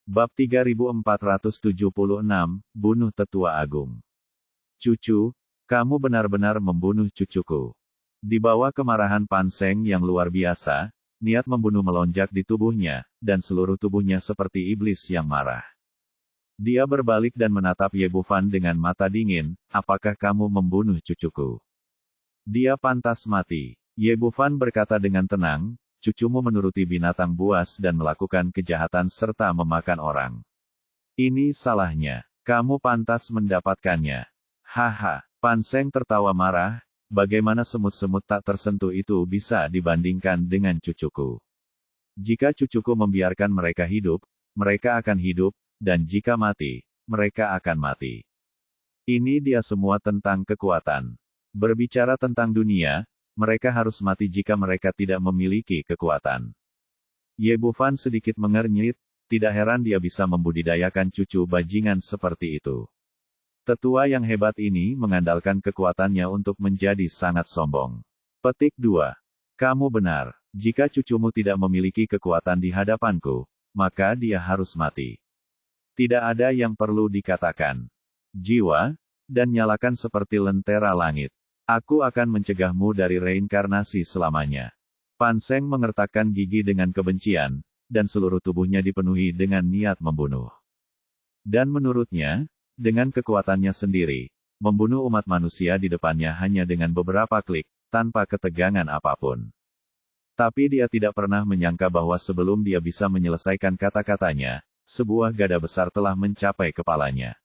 Bab 3476, Bunuh Tetua Agung. Cucu, kamu benar-benar membunuh cucuku. Di bawah kemarahan Pan Seng yang luar biasa, niat membunuh melonjak di tubuhnya, dan seluruh tubuhnya seperti iblis yang marah. Dia berbalik dan menatap Ye Bufan dengan mata dingin, apakah kamu membunuh cucuku? Dia pantas mati. Ye Bufan berkata dengan tenang, cucumu menuruti binatang buas dan melakukan kejahatan serta memakan orang. Ini salahnya. Kamu pantas mendapatkannya. Haha, Pan Seng tertawa marah, bagaimana semut-semut tak tersentuh itu bisa dibandingkan dengan cucuku. Jika cucuku membiarkan mereka hidup, mereka akan hidup, dan jika mati, mereka akan mati. Ini dia semua tentang kekuatan. Berbicara tentang dunia, mereka harus mati jika mereka tidak memiliki kekuatan. Ye Bufan sedikit mengernyit, tidak heran dia bisa membudidayakan cucu bajingan seperti itu. Tetua yang hebat ini mengandalkan kekuatannya untuk menjadi sangat sombong. Petik 2. Kamu benar, jika cucumu tidak memiliki kekuatan di hadapanku, maka dia harus mati. Tidak ada yang perlu dikatakan. Jiwa, dan nyalakan seperti lentera langit. Aku akan mencegahmu dari reinkarnasi selamanya. Pan Seng mengertakkan gigi dengan kebencian, dan seluruh tubuhnya dipenuhi dengan niat membunuh. Dan menurutnya, dengan kekuatannya sendiri, membunuh umat manusia di depannya hanya dengan beberapa klik, tanpa ketegangan apapun. Tapi dia tidak pernah menyangka bahwa sebelum dia bisa menyelesaikan kata-katanya, sebuah gada besar telah mencapai kepalanya.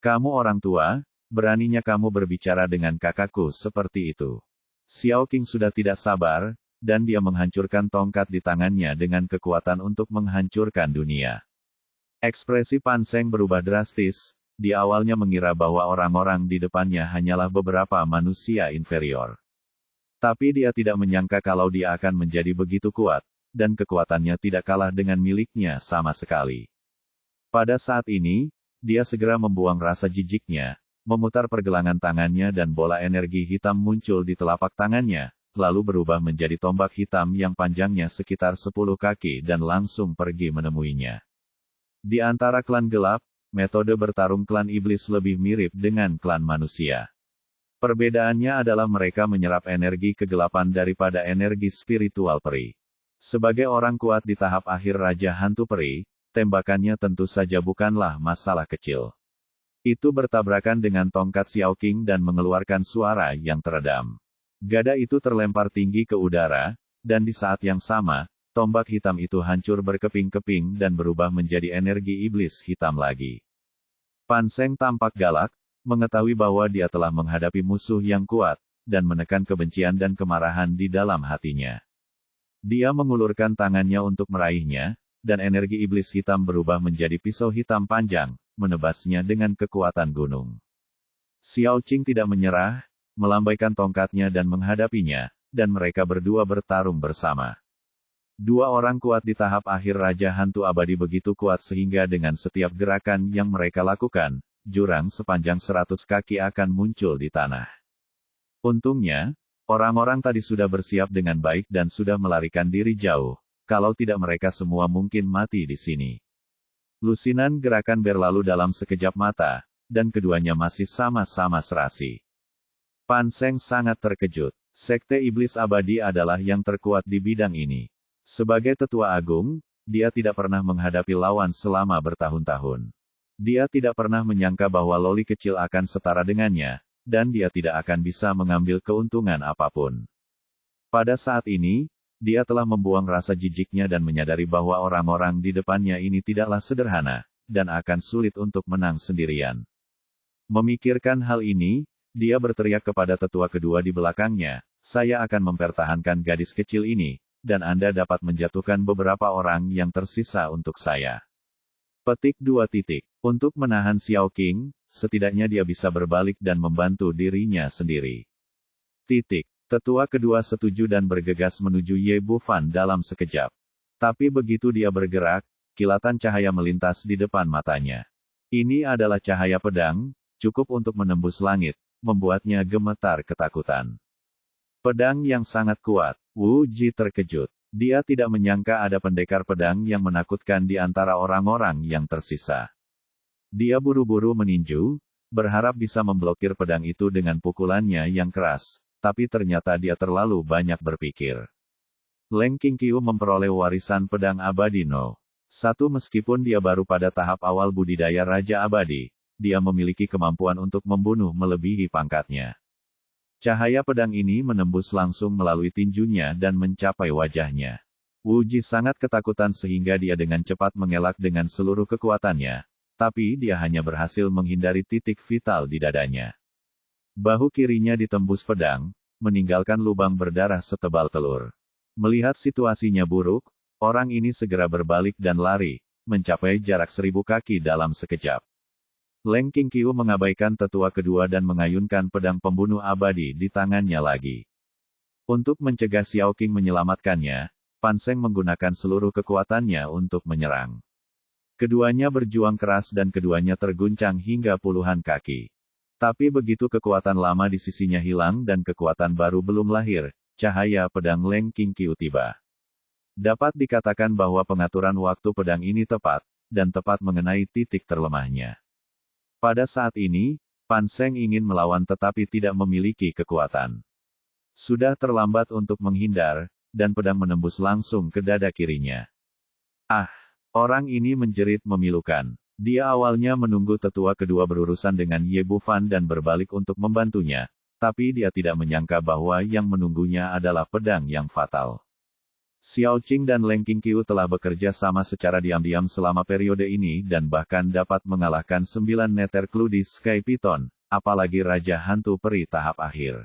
Kamu orang tua, beraninya kamu berbicara dengan kakakku seperti itu. Xiao Qing sudah tidak sabar, dan dia menghancurkan tongkat di tangannya dengan kekuatan untuk menghancurkan dunia. Ekspresi Pan Seng berubah drastis, dia awalnya mengira bahwa orang-orang di depannya hanyalah beberapa manusia inferior. Tapi dia tidak menyangka kalau dia akan menjadi begitu kuat, dan kekuatannya tidak kalah dengan miliknya sama sekali. Pada saat ini, dia segera membuang rasa jijiknya, memutar pergelangan tangannya dan bola energi hitam muncul di telapak tangannya, lalu berubah menjadi tombak hitam yang panjangnya sekitar 10 kaki dan langsung pergi menemuinya. Di antara klan gelap, metode bertarung klan iblis lebih mirip dengan klan manusia. Perbedaannya adalah mereka menyerap energi kegelapan daripada energi spiritual peri. Sebagai orang kuat di tahap akhir Raja Hantu Peri, tembakannya tentu saja bukanlah masalah kecil. Itu bertabrakan dengan tongkat Xiao Qing dan mengeluarkan suara yang teredam. Gada itu terlempar tinggi ke udara, dan di saat yang sama, tombak hitam itu hancur berkeping-keping dan berubah menjadi energi iblis hitam lagi. Pan Seng tampak galak, mengetahui bahwa dia telah menghadapi musuh yang kuat, dan menekan kebencian dan kemarahan di dalam hatinya. Dia mengulurkan tangannya untuk meraihnya, dan energi iblis hitam berubah menjadi pisau hitam panjang, menebasnya dengan kekuatan gunung. Xiao Qing tidak menyerah, melambaikan tongkatnya dan menghadapinya, dan mereka berdua bertarung bersama. Dua orang kuat di tahap akhir Raja Hantu Abadi begitu kuat sehingga dengan setiap gerakan yang mereka lakukan, jurang sepanjang 100 kaki akan muncul di tanah. Untungnya, orang-orang tadi sudah bersiap dengan baik dan sudah melarikan diri jauh, kalau tidak mereka semua mungkin mati di sini. Lusinan gerakan berlalu dalam sekejap mata, dan keduanya masih sama-sama serasi. Pan Seng sangat terkejut. Sekte Iblis Abadi adalah yang terkuat di bidang ini. Sebagai tetua agung, dia tidak pernah menghadapi lawan selama bertahun-tahun. Dia tidak pernah menyangka bahwa loli kecil akan setara dengannya, dan dia tidak akan bisa mengambil keuntungan apapun. Pada saat ini, dia telah membuang rasa jijiknya dan menyadari bahwa orang-orang di depannya ini tidaklah sederhana, dan akan sulit untuk menang sendirian. Memikirkan hal ini, dia berteriak kepada tetua kedua di belakangnya, saya akan mempertahankan gadis kecil ini, dan Anda dapat menjatuhkan beberapa orang yang tersisa untuk saya. Petik 2. Untuk menahan Xiao Qing, setidaknya dia bisa berbalik dan membantu dirinya sendiri. Tetua kedua setuju dan bergegas menuju Ye Bufan dalam sekejap. Tapi begitu dia bergerak, kilatan cahaya melintas di depan matanya. Ini adalah cahaya pedang, cukup untuk menembus langit, membuatnya gemetar ketakutan. Pedang yang sangat kuat. Wu Ji terkejut. Dia tidak menyangka ada pendekar pedang yang menakutkan di antara orang-orang yang tersisa. Dia buru-buru meninju, berharap bisa memblokir pedang itu dengan pukulannya yang keras, tapi ternyata dia terlalu banyak berpikir. Leng Qingqiu memperoleh warisan pedang abadi No. 1 meskipun dia baru pada tahap awal budidaya Raja Abadi, dia memiliki kemampuan untuk membunuh melebihi pangkatnya. Cahaya pedang ini menembus langsung melalui tinjunya dan mencapai wajahnya. Wu Ji sangat ketakutan sehingga dia dengan cepat mengelak dengan seluruh kekuatannya, tapi dia hanya berhasil menghindari titik vital di dadanya. Bahu kirinya ditembus pedang, meninggalkan lubang berdarah setebal telur. Melihat situasinya buruk, orang ini segera berbalik dan lari, mencapai jarak 1000 kaki dalam sekejap. Leng Qingqiu mengabaikan tetua kedua dan mengayunkan pedang pembunuh abadi di tangannya lagi. Untuk mencegah Xiao Qing menyelamatkannya, Pan Seng menggunakan seluruh kekuatannya untuk menyerang. Keduanya berjuang keras dan keduanya terguncang hingga puluhan kaki. Tapi begitu kekuatan lama di sisinya hilang dan kekuatan baru belum lahir, cahaya pedang Leng Qingqiu tiba. Dapat dikatakan bahwa pengaturan waktu pedang ini tepat, dan tepat mengenai titik terlemahnya. Pada saat ini, Pan Seng ingin melawan tetapi tidak memiliki kekuatan. Sudah terlambat untuk menghindar, dan pedang menembus langsung ke dada kirinya. Ah! Orang ini menjerit memilukan. Dia awalnya menunggu tetua kedua berurusan dengan Ye Bufan dan berbalik untuk membantunya, tapi dia tidak menyangka bahwa yang menunggunya adalah pedang yang fatal. Xiao Qing dan Leng Qingqiu telah bekerja sama secara diam-diam selama periode ini dan bahkan dapat mengalahkan 9 Netherclue di Sky Python, apalagi Raja Hantu Peri tahap akhir.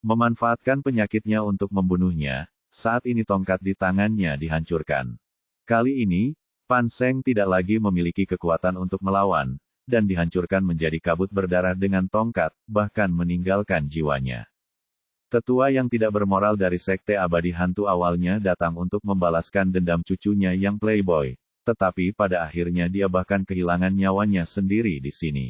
Memanfaatkan penyakitnya untuk membunuhnya, saat ini tongkat di tangannya dihancurkan. Kali ini, Pan Seng tidak lagi memiliki kekuatan untuk melawan, dan dihancurkan menjadi kabut berdarah dengan tongkat, bahkan meninggalkan jiwanya. Tetua yang tidak bermoral dari Sekte Abadi Hantu awalnya datang untuk membalaskan dendam cucunya yang playboy, tetapi pada akhirnya dia bahkan kehilangan nyawanya sendiri di sini.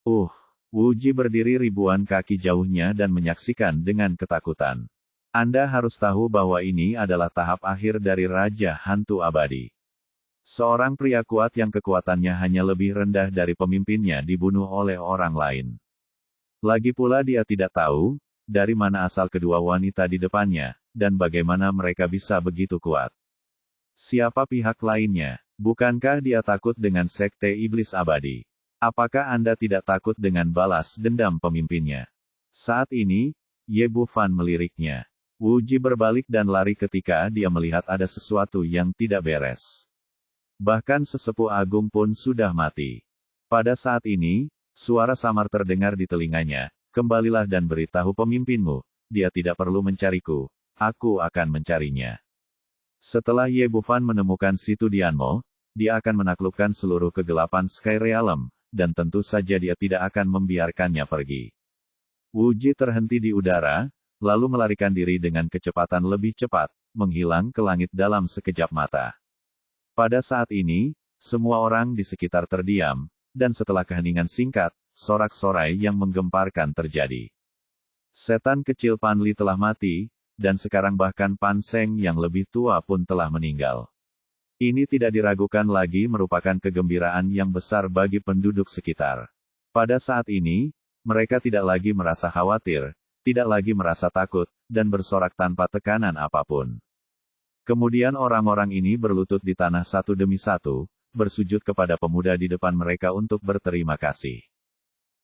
Wu Ji berdiri ribuan kaki jauhnya dan menyaksikan dengan ketakutan. Anda harus tahu bahwa ini adalah tahap akhir dari Raja Hantu Abadi. Seorang pria kuat yang kekuatannya hanya lebih rendah dari pemimpinnya dibunuh oleh orang lain. Lagi pula dia tidak tahu, dari mana asal kedua wanita di depannya, dan bagaimana mereka bisa begitu kuat. Siapa pihak lainnya? Bukankah dia takut dengan Sekte Iblis Abadi? Apakah Anda tidak takut dengan balas dendam pemimpinnya? Saat ini, Ye Bufan meliriknya. Wu Ji berbalik dan lari ketika dia melihat ada sesuatu yang tidak beres. Bahkan sesepuh agung pun sudah mati. Pada saat ini, suara samar terdengar di telinganya, kembalilah dan beritahu pemimpinmu, dia tidak perlu mencariku, aku akan mencarinya. Setelah Ye Bufan menemukan Situ Dianmo, dia akan menaklukkan seluruh kegelapan Sky Realm, dan tentu saja dia tidak akan membiarkannya pergi. Wu Ji terhenti di udara, lalu melarikan diri dengan kecepatan lebih cepat, menghilang ke langit dalam sekejap mata. Pada saat ini, semua orang di sekitar terdiam, dan setelah keheningan singkat, sorak-sorai yang menggemparkan terjadi. Setan kecil Pan Li telah mati, dan sekarang bahkan Pan Seng yang lebih tua pun telah meninggal. Ini tidak diragukan lagi merupakan kegembiraan yang besar bagi penduduk sekitar. Pada saat ini, mereka tidak lagi merasa khawatir, tidak lagi merasa takut, dan bersorak tanpa tekanan apapun. Kemudian orang-orang ini berlutut di tanah satu demi satu, bersujud kepada pemuda di depan mereka untuk berterima kasih.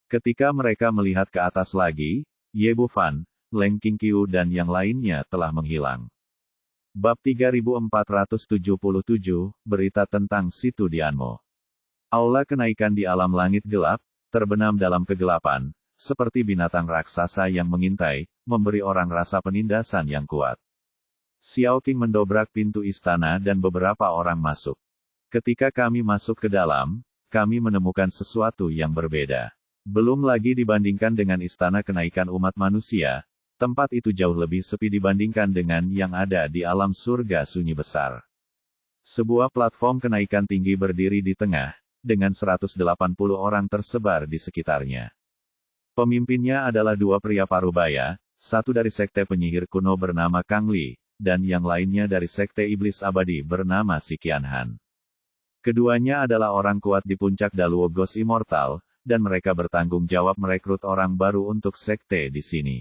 Ketika mereka melihat ke atas lagi, Ye Bufan, Leng Qingqiu dan yang lainnya telah menghilang. Bab 3477, Berita tentang Situ Dianmo. Aula kenaikan di alam langit gelap, terbenam dalam kegelapan, seperti binatang raksasa yang mengintai, memberi orang rasa penindasan yang kuat. Xiao Qing mendobrak pintu istana dan beberapa orang masuk. Ketika kami masuk ke dalam, kami menemukan sesuatu yang berbeda. Belum lagi dibandingkan dengan istana kenaikan umat manusia, tempat itu jauh lebih sepi dibandingkan dengan yang ada di alam surga sunyi besar. Sebuah platform kenaikan tinggi berdiri di tengah, dengan 180 orang tersebar di sekitarnya. Pemimpinnya adalah dua pria parubaya, satu dari sekte penyihir kuno bernama Kang Li, dan yang lainnya dari Sekte Iblis Abadi bernama Si Qianhan. Keduanya adalah orang kuat di puncak Daluo Ghost Immortal, dan mereka bertanggung jawab merekrut orang baru untuk sekte di sini.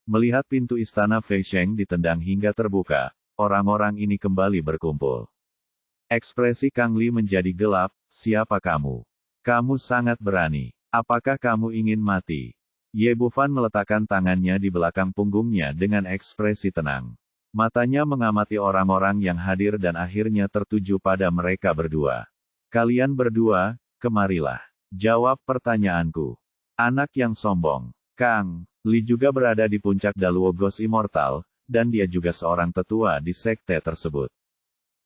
Melihat pintu istana Fei Sheng ditendang hingga terbuka, orang-orang ini kembali berkumpul. Ekspresi Kang Li menjadi gelap. Siapa kamu? Kamu sangat berani. Apakah kamu ingin mati? Ye Bufan meletakkan tangannya di belakang punggungnya dengan ekspresi tenang. Matanya mengamati orang-orang yang hadir dan akhirnya tertuju pada mereka berdua. Kalian berdua, kemarilah. Jawab pertanyaanku. Anak yang sombong. Kang Li juga berada di puncak Daluo Ghost Immortal, dan dia juga seorang tetua di sekte tersebut.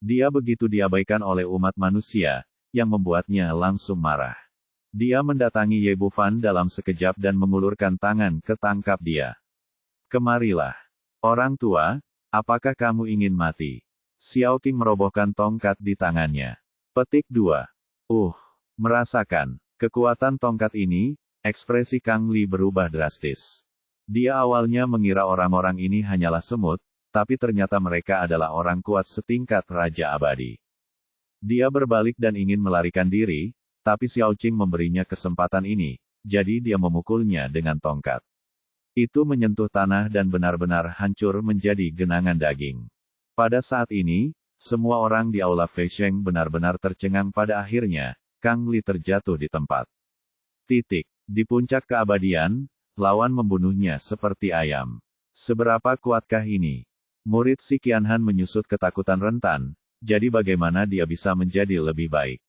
Dia begitu diabaikan oleh umat manusia, yang membuatnya langsung marah. Dia mendatangi Ye Bufan dalam sekejap dan mengulurkan tangan ke tangkap dia. Kemarilah. Orang tua, apakah kamu ingin mati? Xiao Qing merobohkan tongkat di tangannya. Petik 2. Merasakan kekuatan tongkat ini, ekspresi Kang Li berubah drastis. Dia awalnya mengira orang-orang ini hanyalah semut, tapi ternyata mereka adalah orang kuat setingkat Raja Abadi. Dia berbalik dan ingin melarikan diri, tapi Xiao Qing memberinya kesempatan ini, jadi dia memukulnya dengan tongkat. Itu menyentuh tanah dan benar-benar hancur menjadi genangan daging. Pada saat ini, semua orang di Aula Fei Sheng benar-benar tercengang. Pada akhirnya, Kang Li terjatuh di tempat. Di puncak keabadian, lawan membunuhnya seperti ayam. Seberapa kuatkah ini? Murid Si Qianhan menyusut ketakutan rentan, jadi bagaimana dia bisa menjadi lebih baik?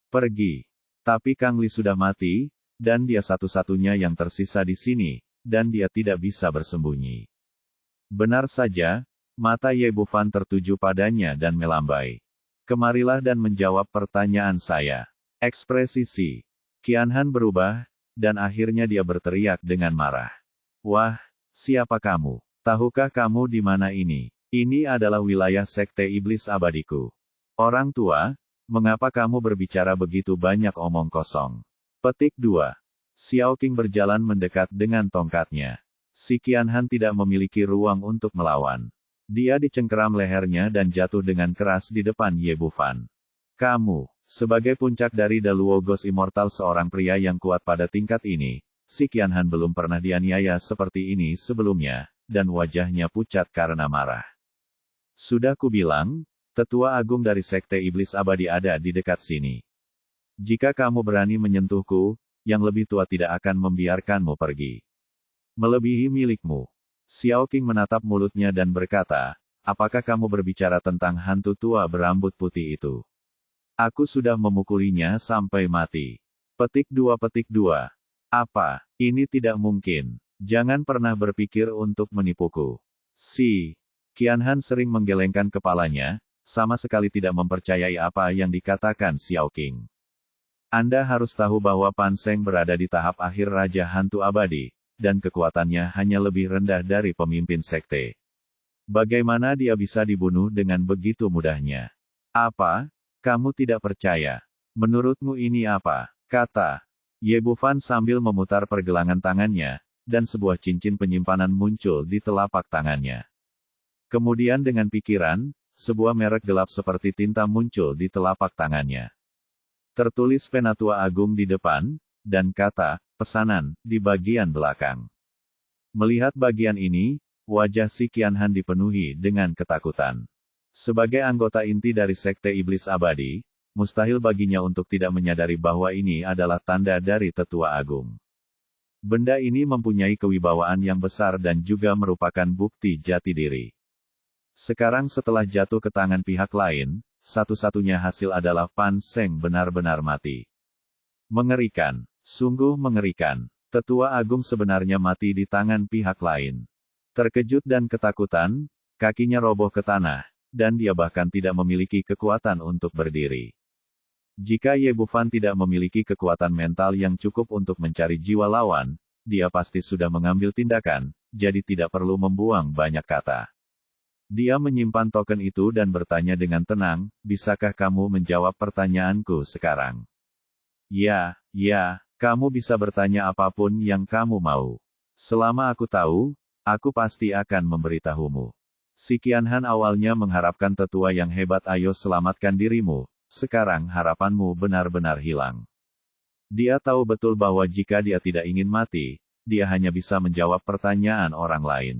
Pergi. Tapi Kang Li sudah mati, dan dia satu-satunya yang tersisa di sini, dan dia tidak bisa bersembunyi. Benar saja, mata Ye Bufan tertuju padanya dan melambai. Kemarilah dan menjawab pertanyaan saya. Ekspresi Si Qianhan berubah, dan akhirnya dia berteriak dengan marah. Wah, siapa kamu? Tahukah kamu di mana ini? Ini adalah wilayah Sekte Iblis Abadiku. Orang tua, mengapa kamu berbicara begitu banyak omong kosong? Petik 2. Xiao Qing berjalan mendekat dengan tongkatnya. Si Qianhan tidak memiliki ruang untuk melawan. Dia dicengkeram lehernya dan jatuh dengan keras di depan Ye Bufan. Kamu, sebagai puncak dari Daluo Ghost Immortal, seorang pria yang kuat pada tingkat ini, Si Qianhan belum pernah dianiaya seperti ini sebelumnya, dan wajahnya pucat karena marah. Sudah kubilang, tetua agung dari Sekte Iblis Abadi ada di dekat sini. Jika kamu berani menyentuhku, yang lebih tua tidak akan membiarkanmu pergi. Melebihi milikmu. Xiao Qing menatap mulutnya dan berkata, apakah kamu berbicara tentang hantu tua berambut putih itu? Aku sudah memukulinya sampai mati. Petik 2. Apa? Ini tidak mungkin. Jangan pernah berpikir untuk menipuku. Si Qianhan sering menggelengkan kepalanya, sama sekali tidak mempercayai apa yang dikatakan Xiao Qing. Anda harus tahu bahwa Pan Sheng berada di tahap akhir Raja Hantu Abadi, dan kekuatannya hanya lebih rendah dari pemimpin sekte. Bagaimana dia bisa dibunuh dengan begitu mudahnya? Apa? Kamu tidak percaya? Menurutmu ini apa? Kata Ye Bufan sambil memutar pergelangan tangannya, dan sebuah cincin penyimpanan muncul di telapak tangannya. Kemudian dengan pikiran, sebuah merek gelap seperti tinta muncul di telapak tangannya. Tertulis Penatua Agung di depan, dan kata, pesanan, di bagian belakang. Melihat bagian ini, wajah Si Qianhan dipenuhi dengan ketakutan. Sebagai anggota inti dari Sekte Iblis Abadi, mustahil baginya untuk tidak menyadari bahwa ini adalah tanda dari Tetua Agung. Benda ini mempunyai kewibawaan yang besar dan juga merupakan bukti jati diri. Sekarang setelah jatuh ke tangan pihak lain, satu-satunya hasil adalah Pan Sheng benar-benar mati. Mengerikan. Sungguh mengerikan. Tetua Agung sebenarnya mati di tangan pihak lain. Terkejut dan ketakutan, kakinya roboh ke tanah, dan dia bahkan tidak memiliki kekuatan untuk berdiri. Jika Ye Bufan tidak memiliki kekuatan mental yang cukup untuk mencari jiwa lawan, dia pasti sudah mengambil tindakan, jadi tidak perlu membuang banyak kata. Dia menyimpan token itu dan bertanya dengan tenang, bisakah kamu menjawab pertanyaanku sekarang? Ya, kamu bisa bertanya apapun yang kamu mau. Selama aku tahu, aku pasti akan memberitahumu. Si Qianhan awalnya mengharapkan tetua yang hebat ayo selamatkan dirimu, sekarang harapanmu benar-benar hilang. Dia tahu betul bahwa jika dia tidak ingin mati, dia hanya bisa menjawab pertanyaan orang lain.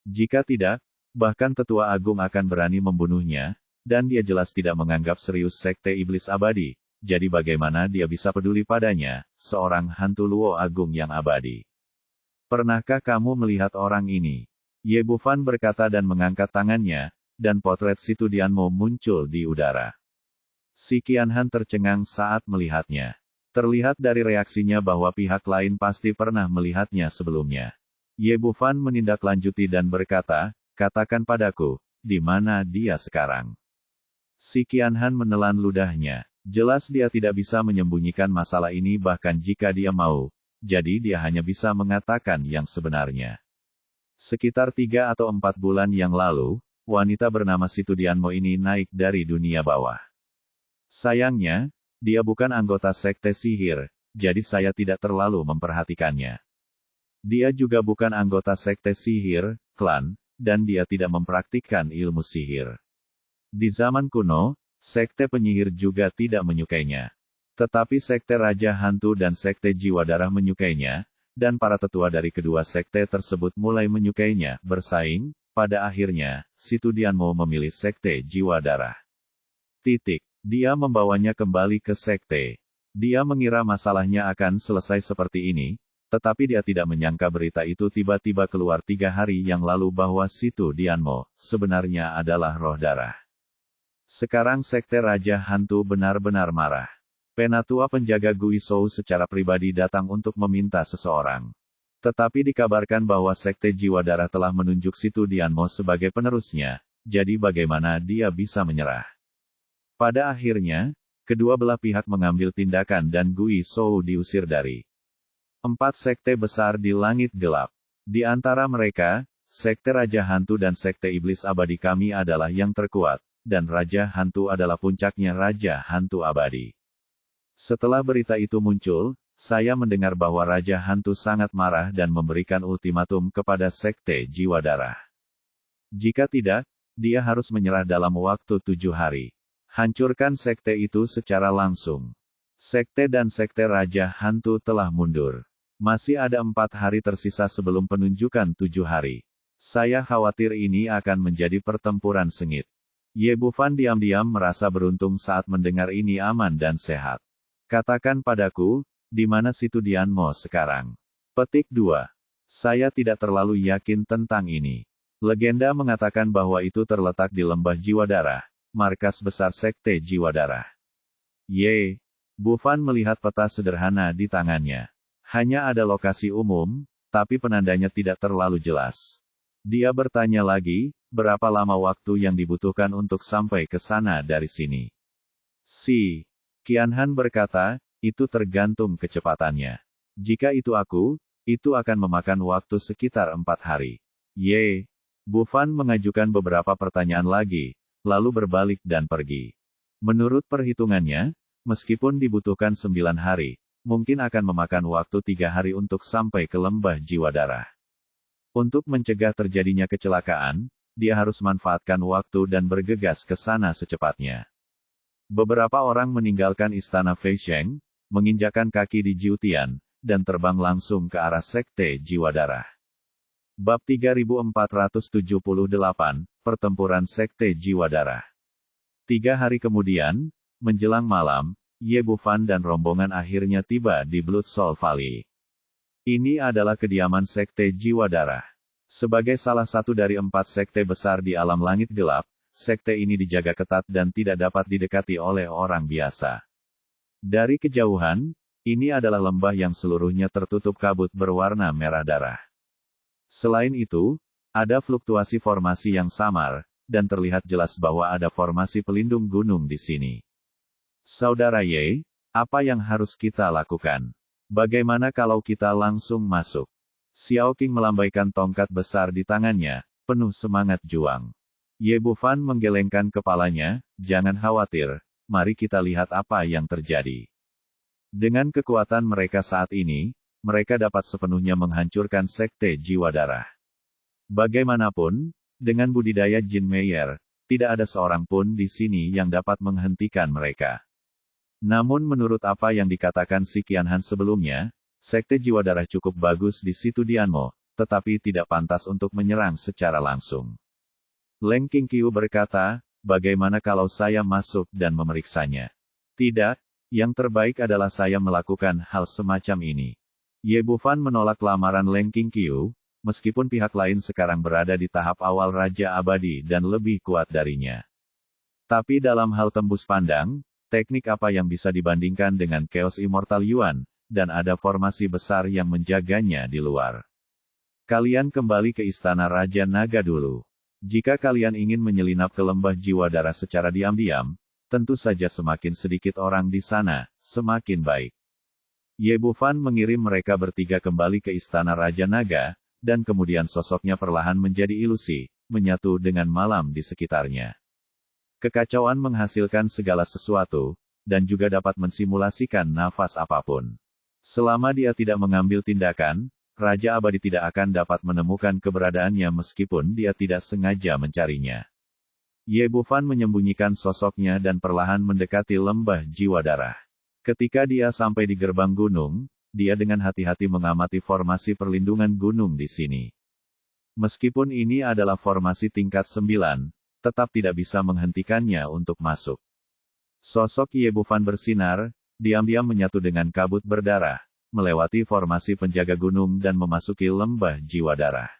Jika tidak, bahkan tetua agung akan berani membunuhnya, dan dia jelas tidak menganggap serius sekte iblis abadi, jadi bagaimana dia bisa peduli padanya, seorang hantu Luo agung yang abadi. Pernahkah kamu melihat orang ini? Ye Bufan berkata dan mengangkat tangannya, dan potret Situ Dianmo muncul di udara. Si Qianhan tercengang saat melihatnya. Terlihat dari reaksinya bahwa pihak lain pasti pernah melihatnya sebelumnya. Ye Bufan menindaklanjuti dan berkata, katakan padaku, di mana dia sekarang? Si Qianhan menelan ludahnya. Jelas dia tidak bisa menyembunyikan masalah ini bahkan jika dia mau, jadi dia hanya bisa mengatakan yang sebenarnya. Sekitar 3 atau 4 bulan yang lalu, wanita bernama Situ Dianmo ini naik dari dunia bawah. Sayangnya, dia bukan anggota sekte sihir, jadi saya tidak terlalu memperhatikannya. Dia juga bukan anggota sekte sihir, klan, dan dia tidak mempraktikkan ilmu sihir. Di zaman kuno, sekte penyihir juga tidak menyukainya. Tetapi sekte Raja Hantu dan sekte Jiwa Darah menyukainya, dan para tetua dari kedua sekte tersebut mulai menyukainya, bersaing, pada akhirnya, Situ Dianmo memilih sekte Jiwa Darah. Dia membawanya kembali ke sekte. Dia mengira masalahnya akan selesai seperti ini, tetapi dia tidak menyangka berita itu tiba-tiba keluar 3 hari yang lalu bahwa Situ Dianmo, sebenarnya adalah roh darah. Sekarang sekte Raja Hantu benar-benar marah. Penatua penjaga Guizhou secara pribadi datang untuk meminta seseorang. Tetapi dikabarkan bahwa sekte Jiwa Darah telah menunjuk Situ Dianmo sebagai penerusnya, jadi bagaimana dia bisa menyerah? Pada akhirnya, kedua belah pihak mengambil tindakan dan Guizhou diusir dari 4 sekte besar di langit gelap. Di antara mereka, sekte Raja Hantu dan sekte Iblis Abadi kami adalah yang terkuat, dan Raja Hantu adalah puncaknya Raja Hantu Abadi. Setelah berita itu muncul, saya mendengar bahwa Raja Hantu sangat marah dan memberikan ultimatum kepada sekte Jiwa Darah. Jika tidak, dia harus menyerah dalam waktu 7 hari. Hancurkan sekte itu secara langsung. Sekte dan sekte Raja Hantu telah mundur. Masih ada 4 hari tersisa sebelum penunjukan 7 hari. Saya khawatir ini akan menjadi pertempuran sengit. Ye Bufan diam-diam merasa beruntung saat mendengar ini aman dan sehat. Katakan padaku, di mana Situ Dianmo sekarang? Petik 2. Saya tidak terlalu yakin tentang ini. Legenda mengatakan bahwa itu terletak di Lembah Jiwa Darah, markas besar sekte Jiwa Darah. Ye. Bufan melihat peta sederhana di tangannya. Hanya ada lokasi umum, tapi penandanya tidak terlalu jelas. Dia bertanya lagi, berapa lama waktu yang dibutuhkan untuk sampai ke sana dari sini? Si Qianhan berkata, itu tergantung kecepatannya. Jika itu aku, itu akan memakan waktu sekitar 4 hari. Ye. Bufan mengajukan beberapa pertanyaan lagi, lalu berbalik dan pergi. Menurut perhitungannya, meskipun dibutuhkan 9 hari, mungkin akan memakan waktu 3 hari untuk sampai ke Lembah Jiwa Darah. Untuk mencegah terjadinya kecelakaan, dia harus manfaatkan waktu dan bergegas ke sana secepatnya. Beberapa orang meninggalkan istana Feisheng, menginjakan kaki di Jiutian, dan terbang langsung ke arah sekte Jiwa Darah. Bab 3478, Pertempuran Sekte Jiwa Darah. 3 hari kemudian, menjelang malam, Ye Bufan dan rombongan akhirnya tiba di Blood Soul Valley. Ini adalah kediaman sekte Jiwa Darah. Sebagai salah satu dari 4 sekte besar di alam langit gelap, sekte ini dijaga ketat dan tidak dapat didekati oleh orang biasa. Dari kejauhan, ini adalah lembah yang seluruhnya tertutup kabut berwarna merah darah. Selain itu, ada fluktuasi formasi yang samar, dan terlihat jelas bahwa ada formasi pelindung gunung di sini. Saudara Ye, apa yang harus kita lakukan? Bagaimana kalau kita langsung masuk? Xiao Qing melambaikan tongkat besar di tangannya, penuh semangat juang. Ye Bufan menggelengkan kepalanya, jangan khawatir, mari kita lihat apa yang terjadi. Dengan kekuatan mereka saat ini, mereka dapat sepenuhnya menghancurkan sekte Jiwa Darah. Bagaimanapun, Dengan budidaya Jin Meyer, tidak ada seorang pun di sini yang dapat menghentikan mereka. Namun menurut apa yang dikatakan si Qianhan sebelumnya, Sekte Jiwa Darah cukup bagus di situ Dianmo, tetapi tidak pantas untuk menyerang secara langsung. Leng Qingqiu berkata, bagaimana kalau saya masuk dan memeriksanya? Tidak, yang terbaik adalah saya melakukan hal semacam ini. Ye Bufan menolak lamaran Leng Qingqiu, meskipun pihak lain sekarang berada di tahap awal Raja Abadi dan lebih kuat darinya. Tapi dalam hal tembus pandang, teknik apa yang bisa dibandingkan dengan Chaos Immortal Yuan, dan ada formasi besar yang menjaganya di luar. Kalian kembali ke Istana Raja Naga dulu. Jika kalian ingin menyelinap ke lembah jiwa darah secara diam-diam, tentu saja semakin sedikit orang di sana, semakin baik. Ye Bufan mengirim mereka bertiga kembali ke Istana Raja Naga, dan kemudian sosoknya perlahan menjadi ilusi, menyatu dengan malam di sekitarnya. Kekacauan menghasilkan segala sesuatu, dan juga dapat mensimulasikan nafas apapun. Selama dia tidak mengambil tindakan, Raja Abadi tidak akan dapat menemukan keberadaannya meskipun dia tidak sengaja mencarinya. Ye Bufan menyembunyikan sosoknya dan perlahan mendekati lembah jiwa darah. Ketika dia sampai di gerbang gunung, dia dengan hati-hati mengamati formasi perlindungan gunung di sini. Meskipun ini adalah formasi tingkat 9, tetap tidak bisa menghentikannya untuk masuk. Sosok Ye Bufan bersinar, diam-diam menyatu dengan kabut berdarah, melewati formasi penjaga gunung dan memasuki lembah jiwa darah.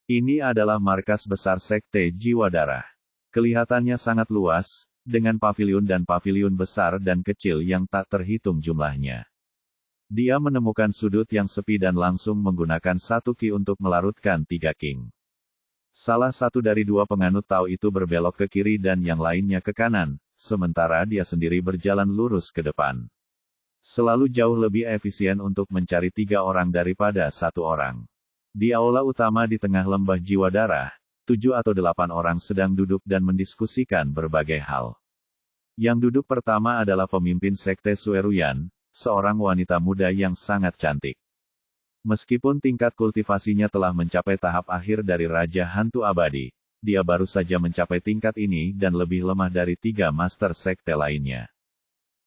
Ini adalah markas besar Sekte Jiwa Darah. Kelihatannya sangat luas, dengan paviliun dan paviliun besar dan kecil yang tak terhitung jumlahnya. Dia menemukan sudut yang sepi dan langsung menggunakan satu ki untuk melarutkan 3 king. Salah satu dari dua penganut Tao itu berbelok ke kiri dan yang lainnya ke kanan, sementara dia sendiri berjalan lurus ke depan. Selalu jauh lebih efisien untuk mencari 3 orang daripada 1 orang. Di aula utama di tengah lembah jiwa darah, 7 atau 8 orang sedang duduk dan mendiskusikan berbagai hal. Yang duduk pertama adalah pemimpin Sekte Sueruyan, seorang wanita muda yang sangat cantik. Meskipun tingkat kultivasinya telah mencapai tahap akhir dari Raja Hantu Abadi, dia baru saja mencapai tingkat ini dan lebih lemah dari 3 master sekte lainnya.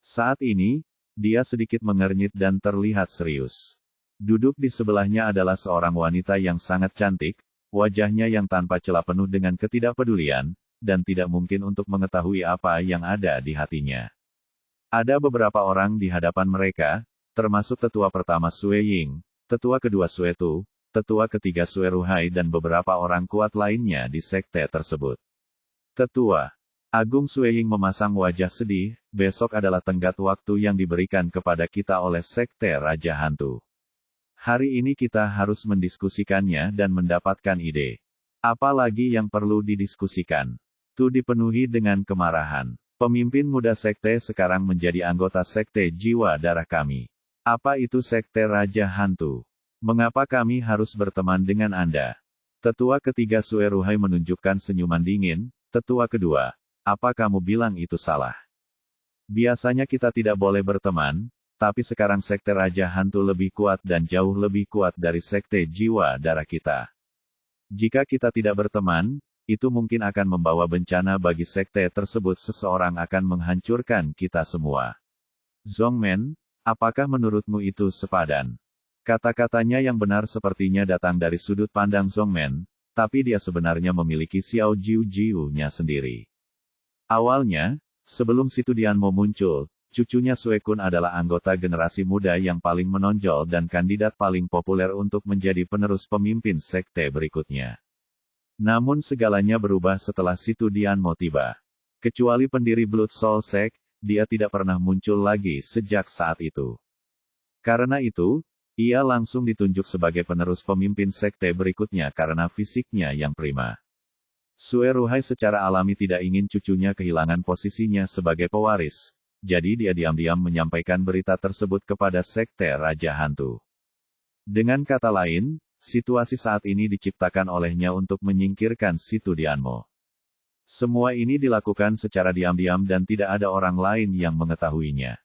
Saat ini, dia sedikit mengernyit dan terlihat serius. Duduk di sebelahnya adalah seorang wanita yang sangat cantik, wajahnya yang tanpa celah penuh dengan ketidakpedulian, dan tidak mungkin untuk mengetahui apa yang ada di hatinya. Ada beberapa orang di hadapan mereka, termasuk tetua pertama Sue Ying, tetua kedua Sue Tu, tetua ketiga Sue Ruhai dan beberapa orang kuat lainnya di sekte tersebut. Tetua Agung Sue Ying memasang wajah sedih, besok adalah tenggat waktu yang diberikan kepada kita oleh Sekte Raja Hantu. Hari ini kita harus mendiskusikannya dan mendapatkan ide. Apalagi yang perlu didiskusikan? Tu dipenuhi dengan kemarahan. Pemimpin muda sekte sekarang menjadi anggota Sekte Jiwa Darah kami. Apa itu Sekte Raja Hantu? Mengapa kami harus berteman dengan Anda? Tetua ketiga Sue Ruhai menunjukkan senyuman dingin. Tetua kedua, apa kamu bilang itu salah? Biasanya kita tidak boleh berteman, tapi sekarang Sekte Raja Hantu lebih kuat dan jauh lebih kuat dari Sekte Jiwa Darah kita. Jika kita tidak berteman, itu mungkin akan membawa bencana bagi sekte tersebut. Seseorang akan menghancurkan kita semua. Zongmen, apakah menurutmu itu sepadan? Kata-katanya yang benar sepertinya datang dari sudut pandang Zongmen, tapi dia sebenarnya memiliki Xiao Jiu-Jiu-nya sendiri. Awalnya, sebelum Situ Dianmo muncul, cucunya Sue Kun adalah anggota generasi muda yang paling menonjol dan kandidat paling populer untuk menjadi penerus pemimpin sekte berikutnya. Namun segalanya berubah setelah Situ Dianmo tiba. Kecuali pendiri Blood Soul Sect, dia tidak pernah muncul lagi sejak saat itu. Karena itu, ia langsung ditunjuk sebagai penerus pemimpin sekte berikutnya karena fisiknya yang prima. Sue Ruhai secara alami tidak ingin cucunya kehilangan posisinya sebagai pewaris, jadi dia diam-diam menyampaikan berita tersebut kepada Sekte Raja Hantu. Dengan kata lain, situasi saat ini diciptakan olehnya untuk menyingkirkan Situ Dianmo. Semua ini dilakukan secara diam-diam dan tidak ada orang lain yang mengetahuinya.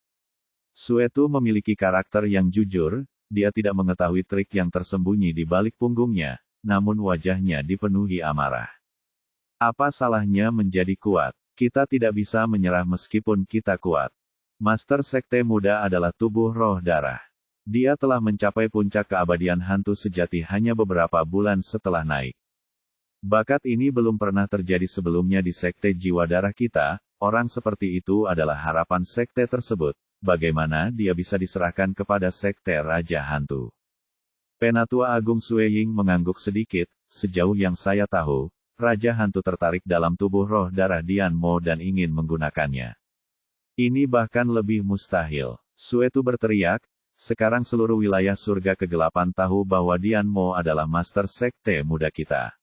Sue Tu memiliki karakter yang jujur, dia tidak mengetahui trik yang tersembunyi di balik punggungnya, namun wajahnya dipenuhi amarah. Apa salahnya menjadi kuat? Kita tidak bisa menyerah meskipun kita kuat. Master Sekte Muda adalah tubuh roh darah. Dia telah mencapai puncak keabadian hantu sejati hanya beberapa bulan setelah naik. Bakat ini belum pernah terjadi sebelumnya di Sekte Jiwa Darah kita. Orang seperti itu adalah harapan sekte tersebut. Bagaimana dia bisa diserahkan kepada Sekte Raja Hantu? Penatua Agung Sue Ying mengangguk sedikit. Sejauh yang saya tahu, Raja Hantu tertarik dalam tubuh roh darah Dian Mo dan ingin menggunakannya. Ini bahkan lebih mustahil. Sue Tu berteriak, sekarang seluruh wilayah surga kegelapan tahu bahwa Dian Mo adalah Master Sekte Muda kita.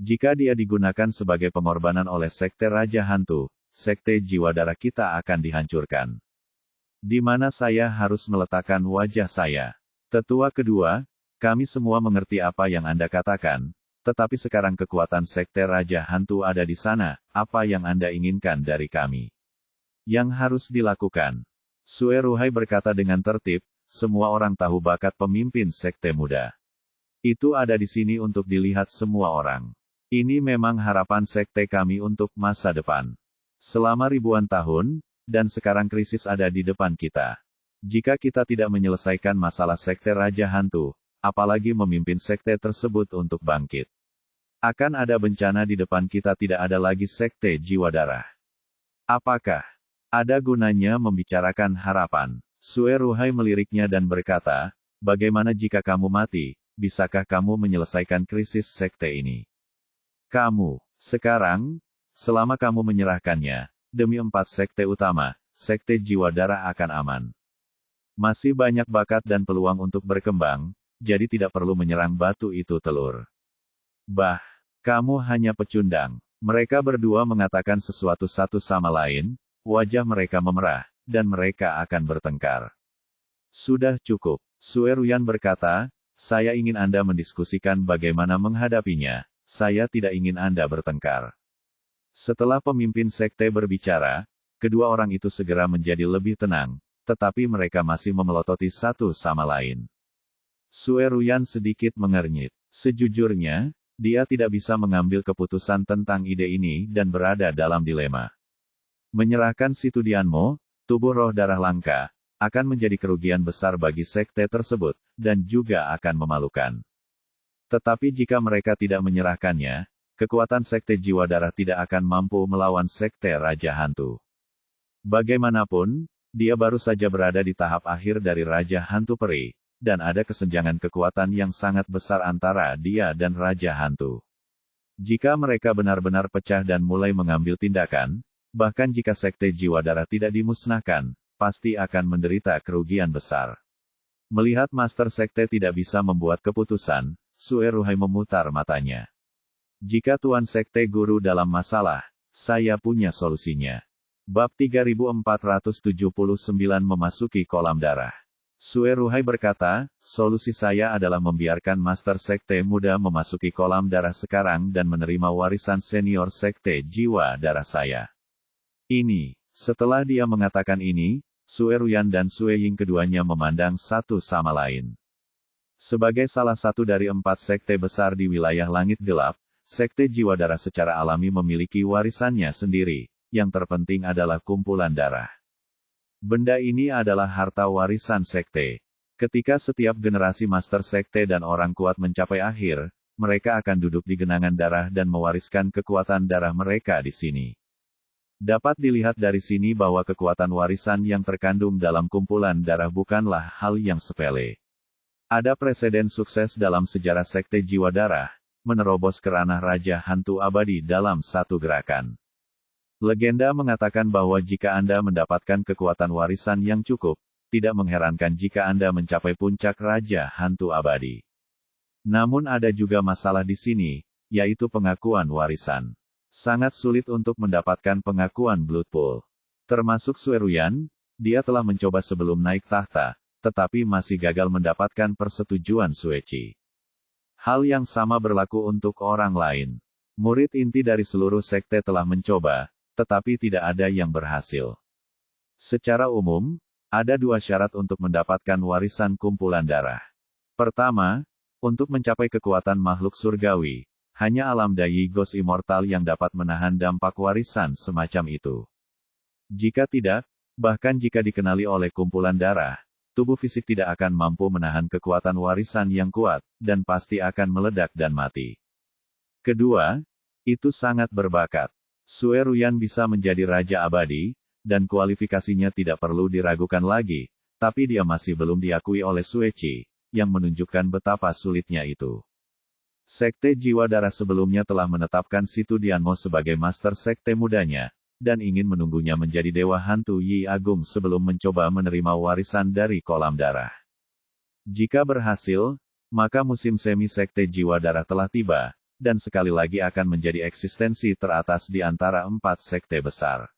Jika dia digunakan sebagai pengorbanan oleh Sekte Raja Hantu, Sekte Jiwa Darah kita akan dihancurkan. Di mana saya harus meletakkan wajah saya? Tetua kedua, kami semua mengerti apa yang Anda katakan, tetapi sekarang kekuatan Sekte Raja Hantu ada di sana, apa yang Anda inginkan dari kami? Yang harus dilakukan? Sue Ruhai berkata dengan tertib, semua orang tahu bakat pemimpin Sekte Muda. Itu ada di sini untuk dilihat semua orang. Ini memang harapan Sekte kami untuk masa depan. Selama ribuan tahun, dan sekarang krisis ada di depan kita. Jika kita tidak menyelesaikan masalah Sekte Raja Hantu, apalagi memimpin sekte tersebut untuk bangkit. Akan ada bencana di depan kita, tidak ada lagi Sekte Jiwa Darah. Apakah ada gunanya membicarakan harapan? Sue Ruhai meliriknya dan berkata, bagaimana jika kamu mati, bisakah kamu menyelesaikan krisis sekte ini? Kamu, sekarang, selama kamu menyerahkannya, demi 4 sekte utama, Sekte Jiwa Darah akan aman. Masih banyak bakat dan peluang untuk berkembang, jadi tidak perlu menyerang batu itu telur. Bah, kamu hanya pecundang. Mereka berdua mengatakan sesuatu satu sama lain, wajah mereka memerah, dan mereka akan bertengkar. Sudah cukup, Sue Ruyan berkata, saya ingin Anda mendiskusikan bagaimana menghadapinya, saya tidak ingin Anda bertengkar. Setelah pemimpin sekte berbicara, kedua orang itu segera menjadi lebih tenang, tetapi mereka masih memelototi satu sama lain. Sue Ruyan sedikit mengernyit. Sejujurnya, dia tidak bisa mengambil keputusan tentang ide ini dan berada dalam dilema. Menyerahkan Situ Dianmo, tubuh roh darah langka, akan menjadi kerugian besar bagi sekte tersebut, dan juga akan memalukan. Tetapi jika mereka tidak menyerahkannya, kekuatan Sekte Jiwa Darah tidak akan mampu melawan Sekte Raja Hantu. Bagaimanapun, dia baru saja berada di tahap akhir dari Raja Hantu Peri, dan ada kesenjangan kekuatan yang sangat besar antara dia dan Raja Hantu. Jika mereka benar-benar pecah dan mulai mengambil tindakan, bahkan jika Sekte Jiwa Darah tidak dimusnahkan, pasti akan menderita kerugian besar. Melihat Master Sekte tidak bisa membuat keputusan, Sue Ruhai memutar matanya. Jika Tuan Sekte Guru dalam masalah, saya punya solusinya. Bab 3479 memasuki kolam darah. Sue Ruhai berkata, solusi saya adalah membiarkan Master Sekte Muda memasuki kolam darah sekarang dan menerima warisan senior Sekte Jiwa Darah saya. Setelah dia mengatakan ini, Sue Ruyan dan Sue Ying keduanya memandang satu sama lain. Sebagai salah satu dari 4 sekte besar di wilayah langit gelap, Sekte Jiwa Darah secara alami memiliki warisannya sendiri, yang terpenting adalah kumpulan darah. Benda ini adalah harta warisan sekte. Ketika setiap generasi Master Sekte dan orang kuat mencapai akhir, mereka akan duduk di genangan darah dan mewariskan kekuatan darah mereka di sini. Dapat dilihat dari sini bahwa kekuatan warisan yang terkandung dalam kumpulan darah bukanlah hal yang sepele. Ada preseden sukses dalam sejarah Sekte Jiwa Darah, menerobos ke ranah Raja Hantu Abadi dalam satu gerakan. Legenda mengatakan bahwa jika Anda mendapatkan kekuatan warisan yang cukup, tidak mengherankan jika Anda mencapai puncak Raja Hantu Abadi. Namun ada juga masalah di sini, yaitu pengakuan warisan. Sangat sulit untuk mendapatkan pengakuan Blood Pool. Termasuk Sue Ruyan, dia telah mencoba sebelum naik tahta, tetapi masih gagal mendapatkan persetujuan Sueci. Hal yang sama berlaku untuk orang lain. Murid inti dari seluruh sekte telah mencoba, tetapi tidak ada yang berhasil. Secara umum, ada 2 syarat untuk mendapatkan warisan kumpulan darah. Pertama, untuk mencapai kekuatan makhluk surgawi, Hanya alam daya Ghost Immortal yang dapat menahan dampak warisan semacam itu. Jika tidak, bahkan jika dikenali oleh kumpulan darah, tubuh fisik tidak akan mampu menahan kekuatan warisan yang kuat, dan pasti akan meledak dan mati. Kedua, itu sangat berbakat. Sue Ruyan bisa menjadi Raja Abadi, dan kualifikasinya tidak perlu diragukan lagi, tapi dia masih belum diakui oleh Sue Qi, yang menunjukkan betapa sulitnya itu. Sekte Jiwa Darah sebelumnya telah menetapkan Situ Dianmo sebagai Master Sekte mudanya, dan ingin menunggunya menjadi Dewa Hantu Yi Agung sebelum mencoba menerima warisan dari kolam darah. Jika berhasil, maka musim semi Sekte Jiwa Darah telah tiba, dan sekali lagi akan menjadi eksistensi teratas di antara 4 sekte besar.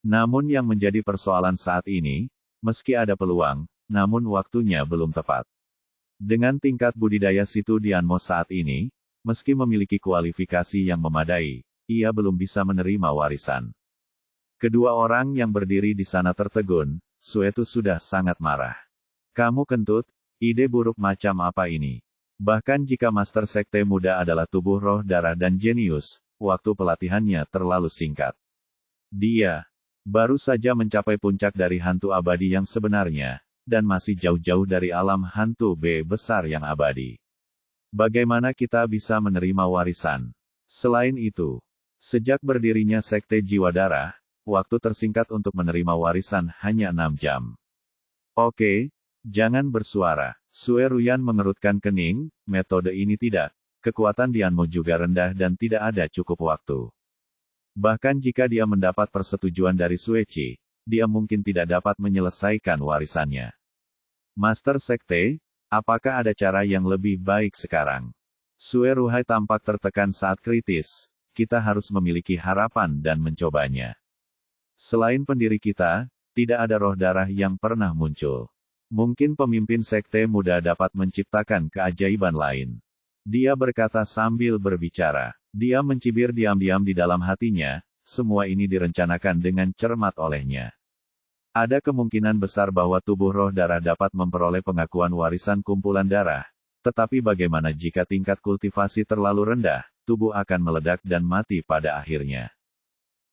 Namun yang menjadi persoalan saat ini, meski ada peluang, namun waktunya belum tepat. Dengan tingkat budidaya Situ Dianmo saat ini, meski memiliki kualifikasi yang memadai, ia belum bisa menerima warisan. Kedua orang yang berdiri di sana tertegun, Suetu sudah sangat marah. Kamu kentut, ide buruk macam apa ini? Bahkan jika Master Sekte muda adalah tubuh roh darah dan jenius, waktu pelatihannya terlalu singkat. Dia baru saja mencapai puncak dari hantu abadi yang sebenarnya, dan masih jauh-jauh dari alam hantu B besar yang abadi. Bagaimana kita bisa menerima warisan? Selain itu, sejak berdirinya Sekte Jiwa Darah, waktu tersingkat untuk menerima warisan hanya 6 jam. Oke, jangan bersuara. Sue Ruyan mengerutkan kening, metode ini tidak. Kekuatan Dianmo juga rendah dan tidak ada cukup waktu. Bahkan jika dia mendapat persetujuan dari Sue Qi, dia mungkin tidak dapat menyelesaikan warisannya. Master Sekte, apakah ada cara yang lebih baik sekarang? Sue Ruhai tampak tertekan saat kritis. Kita harus memiliki harapan dan mencobanya. Selain pendiri kita, tidak ada roh darah yang pernah muncul. Mungkin pemimpin sekte muda dapat menciptakan keajaiban lain. Dia berkata sambil berbicara. Dia mencibir diam-diam di dalam hatinya, semua ini direncanakan dengan cermat olehnya. Ada kemungkinan besar bahwa tubuh roh darah dapat memperoleh pengakuan warisan kumpulan darah. Tetapi bagaimana jika tingkat kultivasi terlalu rendah, tubuh akan meledak dan mati pada akhirnya.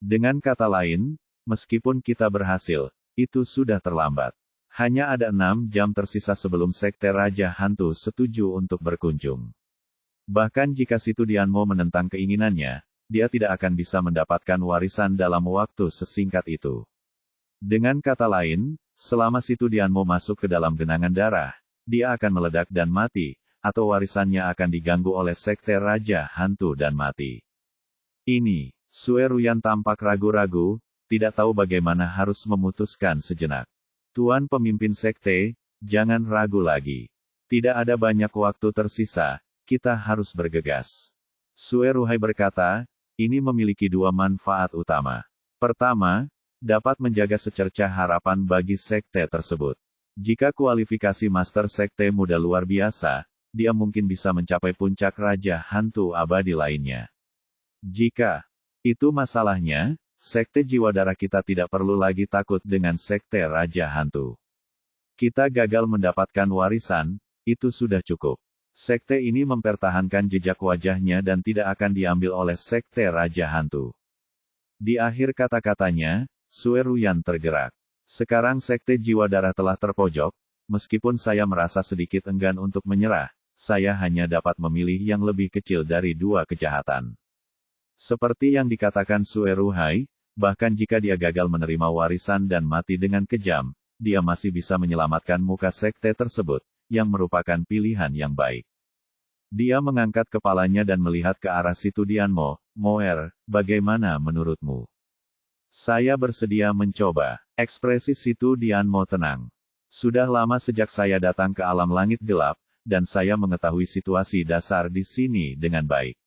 Dengan kata lain, meskipun kita berhasil, itu sudah terlambat. Hanya ada 6 jam tersisa sebelum Sekte Raja Hantu setuju untuk berkunjung. Bahkan jika Situ Dianmo menentang keinginannya, dia tidak akan bisa mendapatkan warisan dalam waktu sesingkat itu. Dengan kata lain, selama Situ Dianmo masuk ke dalam genangan darah, dia akan meledak dan mati, atau warisannya akan diganggu oleh Sekte Raja Hantu dan mati. Ini, Sue Ruyan tampak ragu-ragu, tidak tahu bagaimana harus memutuskan sejenak. Tuan pemimpin sekte, jangan ragu lagi. Tidak ada banyak waktu tersisa, kita harus bergegas. Sue Ruhai berkata, ini memiliki 2 manfaat utama. Pertama, dapat menjaga secercah harapan bagi sekte tersebut. Jika kualifikasi Master Sekte muda luar biasa, dia mungkin bisa mencapai puncak Raja Hantu abadi lainnya. Jika itu masalahnya, Sekte Jiwa Darah kita tidak perlu lagi takut dengan Sekte Raja Hantu. Kita gagal mendapatkan warisan, itu sudah cukup. Sekte ini mempertahankan jejak wajahnya dan tidak akan diambil oleh Sekte Raja Hantu. Di akhir kata-katanya, Sue Ruyan tergerak. Sekarang Sekte Jiwa Darah telah terpojok, meskipun saya merasa sedikit enggan untuk menyerah, saya hanya dapat memilih yang lebih kecil dari 2 kejahatan. Seperti yang dikatakan Sue Ruhai, bahkan jika dia gagal menerima warisan dan mati dengan kejam, dia masih bisa menyelamatkan muka sekte tersebut, yang merupakan pilihan yang baik. Dia mengangkat kepalanya dan melihat ke arah Situ Dianmo. Moer, bagaimana menurutmu? Saya bersedia mencoba. Ekspresi Situ Dianmo tenang. Sudah lama sejak saya datang ke alam langit gelap, dan saya mengetahui situasi dasar di sini dengan baik.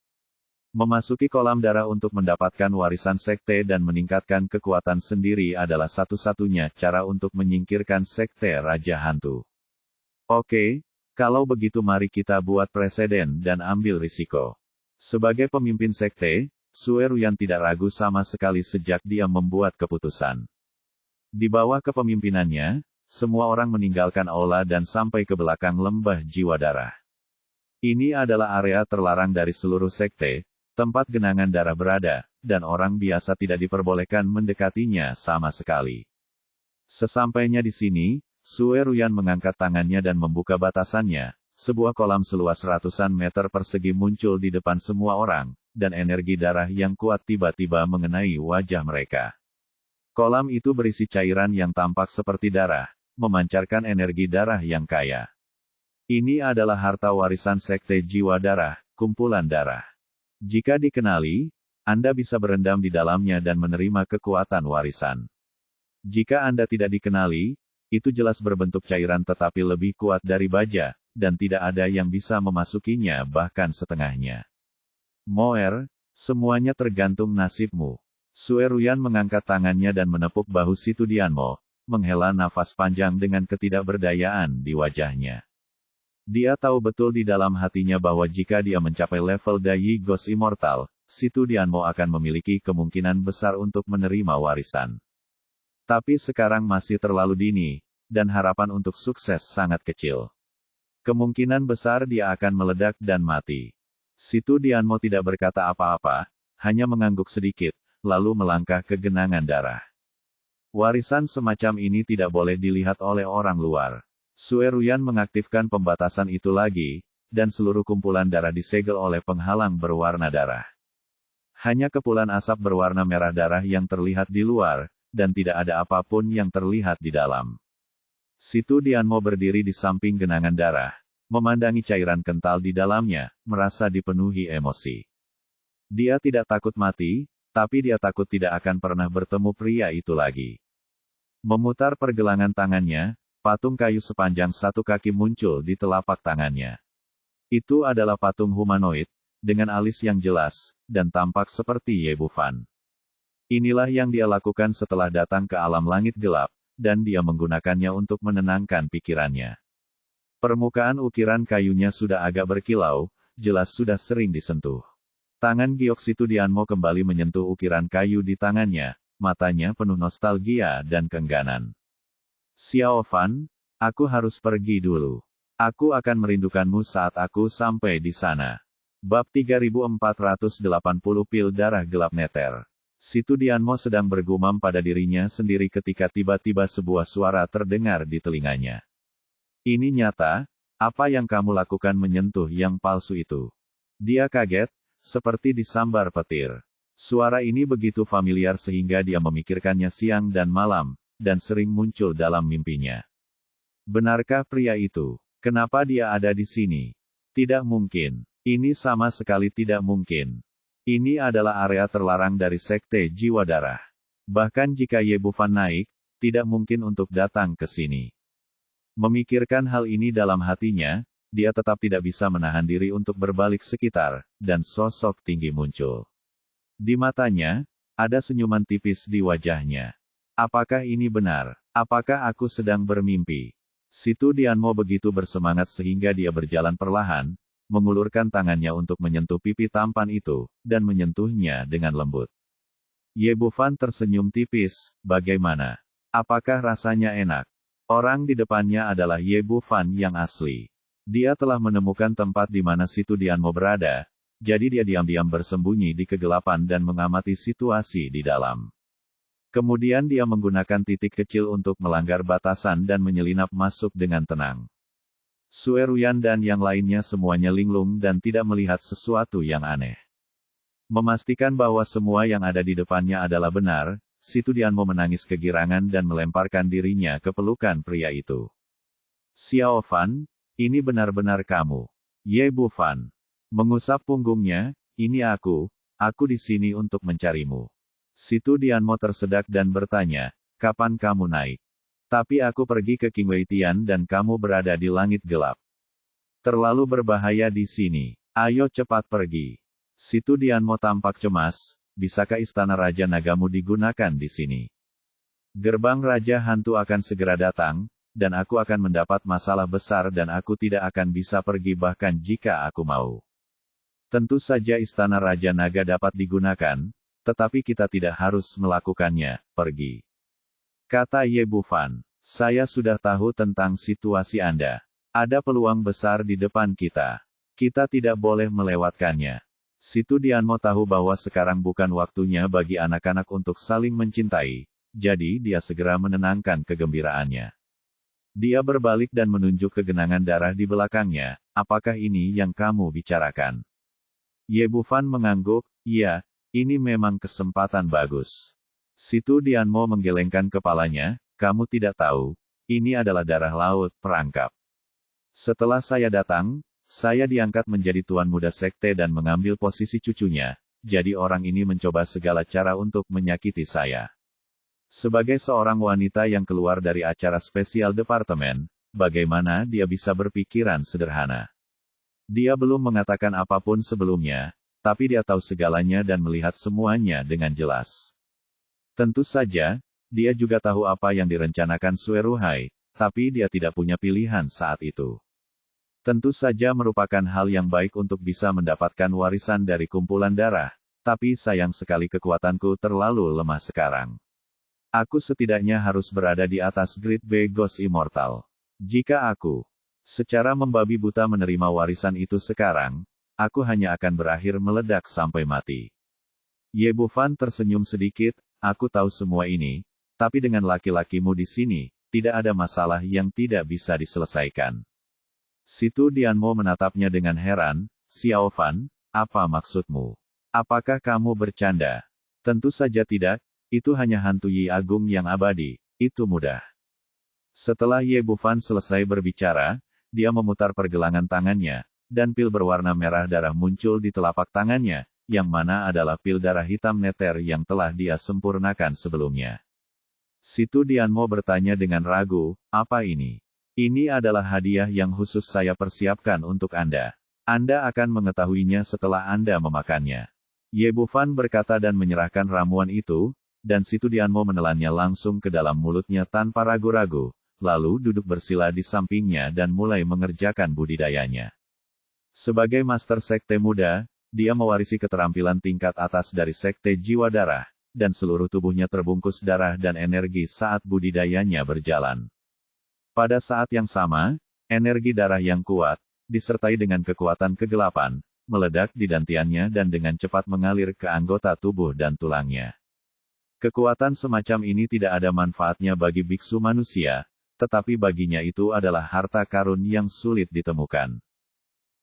Memasuki kolam darah untuk mendapatkan warisan sekte dan meningkatkan kekuatan sendiri adalah satu-satunya cara untuk menyingkirkan Sekte Raja Hantu. Oke, kalau begitu mari kita buat preseden dan ambil risiko. Sebagai pemimpin sekte, Sue Ruyan tidak ragu sama sekali sejak dia membuat keputusan. Di bawah kepemimpinannya, semua orang meninggalkan aula dan sampai ke belakang lembah jiwa darah. Ini adalah area terlarang dari seluruh sekte, tempat genangan darah berada, dan orang biasa tidak diperbolehkan mendekatinya sama sekali. Sesampainya di sini, Sue Ruyan mengangkat tangannya dan membuka batasannya. Sebuah kolam seluas ratusan meter persegi muncul di depan semua orang, dan energi darah yang kuat tiba-tiba mengenai wajah mereka. Kolam itu berisi cairan yang tampak seperti darah, memancarkan energi darah yang kaya. Ini adalah harta warisan Sekte Jiwa Darah, kumpulan darah. Jika dikenali, Anda bisa berendam di dalamnya dan menerima kekuatan warisan. Jika Anda tidak dikenali, itu jelas berbentuk cairan tetapi lebih kuat dari baja, dan tidak ada yang bisa memasukinya bahkan setengahnya. Moer, semuanya tergantung nasibmu. Sue Ruyan mengangkat tangannya dan menepuk bahu Situ Dianmo, menghela nafas panjang dengan ketidakberdayaan di wajahnya. Dia tahu betul di dalam hatinya bahwa jika dia mencapai level Dai Ghost Immortal, Situ Dianmo akan memiliki kemungkinan besar untuk menerima warisan. Tapi sekarang masih terlalu dini, dan harapan untuk sukses sangat kecil. Kemungkinan besar dia akan meledak dan mati. Situ Dianmo tidak berkata apa-apa, hanya mengangguk sedikit, lalu melangkah ke genangan darah. Warisan semacam ini tidak boleh dilihat oleh orang luar. Sue Ruyan mengaktifkan pembatasan itu lagi, dan seluruh kumpulan darah disegel oleh penghalang berwarna darah. Hanya kepulan asap berwarna merah darah yang terlihat di luar, dan tidak ada apapun yang terlihat di dalam. Situ Dianmo berdiri di samping genangan darah, memandangi cairan kental di dalamnya, merasa dipenuhi emosi. Dia tidak takut mati, tapi dia takut tidak akan pernah bertemu pria itu lagi. Memutar pergelangan tangannya, patung kayu sepanjang 1 kaki muncul di telapak tangannya. Itu adalah patung humanoid, dengan alis yang jelas, dan tampak seperti Ye Bufan. Inilah yang dia lakukan setelah datang ke alam langit gelap, dan dia menggunakannya untuk menenangkan pikirannya. Permukaan ukiran kayunya sudah agak berkilau, jelas sudah sering disentuh. Tangan giok Situ Dianmo kembali menyentuh ukiran kayu di tangannya, matanya penuh nostalgia dan keengganan. Xiao Fan, aku harus pergi dulu. Aku akan merindukanmu saat aku sampai di sana. Bab 3480 Pil Darah Gelap Neter. Situ Dianmo sedang bergumam pada dirinya sendiri ketika tiba-tiba sebuah suara terdengar di telinganya. Ini nyata, apa yang kamu lakukan menyentuh yang palsu itu? Dia kaget, seperti disambar petir. Suara ini begitu familiar sehingga dia memikirkannya siang dan malam, dan sering muncul dalam mimpinya. Benarkah pria itu? Kenapa dia ada di sini? Tidak mungkin. Ini sama sekali tidak mungkin. Ini adalah area terlarang dari Sekte Jiwa Darah. Bahkan jika Ye Bufan naik, tidak mungkin untuk datang ke sini. Memikirkan hal ini dalam hatinya, dia tetap tidak bisa menahan diri untuk berbalik sekitar, dan sosok tinggi muncul. Di matanya, ada senyuman tipis di wajahnya. Apakah ini benar? Apakah aku sedang bermimpi? Situ Dianmo begitu bersemangat sehingga dia berjalan perlahan, mengulurkan tangannya untuk menyentuh pipi tampan itu, dan menyentuhnya dengan lembut. Ye Bufan tersenyum tipis, bagaimana? Apakah rasanya enak? Orang di depannya adalah Ye Bufan yang asli. Dia telah menemukan tempat di mana Situ Dianmo berada, jadi dia diam-diam bersembunyi di kegelapan dan mengamati situasi di dalam. Kemudian dia menggunakan titik kecil untuk melanggar batasan dan menyelinap masuk dengan tenang. Sue Ruyan dan yang lainnya semuanya linglung dan tidak melihat sesuatu yang aneh. Memastikan bahwa semua yang ada di depannya adalah benar, Situ Dianmo menangis kegirangan dan melemparkan dirinya ke pelukan pria itu. Xiao Fan, ini benar-benar kamu. Ye Bufan. Mengusap punggungnya, ini aku di sini untuk mencarimu. Situ Dianmo tersedak dan bertanya, kapan kamu naik? Tapi aku pergi ke King Wei Tian dan kamu berada di langit gelap. Terlalu berbahaya di sini. Ayo cepat pergi. Situ Dianmo tampak cemas, bisakah istana Raja Nagamu digunakan di sini? Gerbang Raja Hantu akan segera datang, dan aku akan mendapat masalah besar dan aku tidak akan bisa pergi bahkan jika aku mau. Tentu saja istana Raja Naga dapat digunakan, tetapi kita tidak harus melakukannya, pergi. Kata Ye Bufan, saya sudah tahu tentang situasi Anda. Ada peluang besar di depan kita. Kita tidak boleh melewatkannya. Situ Dianmo tahu bahwa sekarang bukan waktunya bagi anak-anak untuk saling mencintai, jadi dia segera menenangkan kegembiraannya. Dia berbalik dan menunjuk ke genangan darah di belakangnya. Apakah ini yang kamu bicarakan? Ye Bufan mengangguk, iya, ini memang kesempatan bagus. Situ Dianmo menggelengkan kepalanya, kamu tidak tahu, ini adalah darah laut perangkap. Setelah saya datang, saya diangkat menjadi tuan muda sekte dan mengambil posisi cucunya, jadi orang ini mencoba segala cara untuk menyakiti saya. Sebagai seorang wanita yang keluar dari acara spesial departemen, bagaimana dia bisa berpikiran sederhana? Dia belum mengatakan apapun sebelumnya, tapi dia tahu segalanya dan melihat semuanya dengan jelas. Tentu saja, dia juga tahu apa yang direncanakan Sueruhai, tapi dia tidak punya pilihan saat itu. Tentu saja merupakan hal yang baik untuk bisa mendapatkan warisan dari kumpulan darah, tapi sayang sekali kekuatanku terlalu lemah sekarang. Aku setidaknya harus berada di atas Great B Ghost Immortal. Jika aku secara membabi buta menerima warisan itu sekarang, aku hanya akan berakhir meledak sampai mati. Ye Bufan tersenyum sedikit, aku tahu semua ini, tapi dengan laki-lakimu di sini, tidak ada masalah yang tidak bisa diselesaikan. Situ Dianmo menatapnya dengan heran, Xiao Fan, apa maksudmu? Apakah kamu bercanda? Tentu saja tidak. Itu hanya hantu Yi Agung yang abadi, itu mudah. Setelah Ye Bufan selesai berbicara, dia memutar pergelangan tangannya, dan pil berwarna merah darah muncul di telapak tangannya, yang mana adalah pil darah hitam neter yang telah dia sempurnakan sebelumnya. Situ Dianmo bertanya dengan ragu, apa ini? Ini adalah hadiah yang khusus saya persiapkan untuk Anda. Anda akan mengetahuinya setelah Anda memakannya. Ye Bufan berkata dan menyerahkan ramuan itu, dan Situ Dianmo menelannya langsung ke dalam mulutnya tanpa ragu-ragu, lalu duduk bersila di sampingnya dan mulai mengerjakan budidayanya. Sebagai master sekte muda, dia mewarisi keterampilan tingkat atas dari sekte jiwa darah, dan seluruh tubuhnya terbungkus darah dan energi saat budidayanya berjalan. Pada saat yang sama, energi darah yang kuat, disertai dengan kekuatan kegelapan, meledak di dantiannya dan dengan cepat mengalir ke anggota tubuh dan tulangnya. Kekuatan semacam ini tidak ada manfaatnya bagi biksu manusia, tetapi baginya itu adalah harta karun yang sulit ditemukan.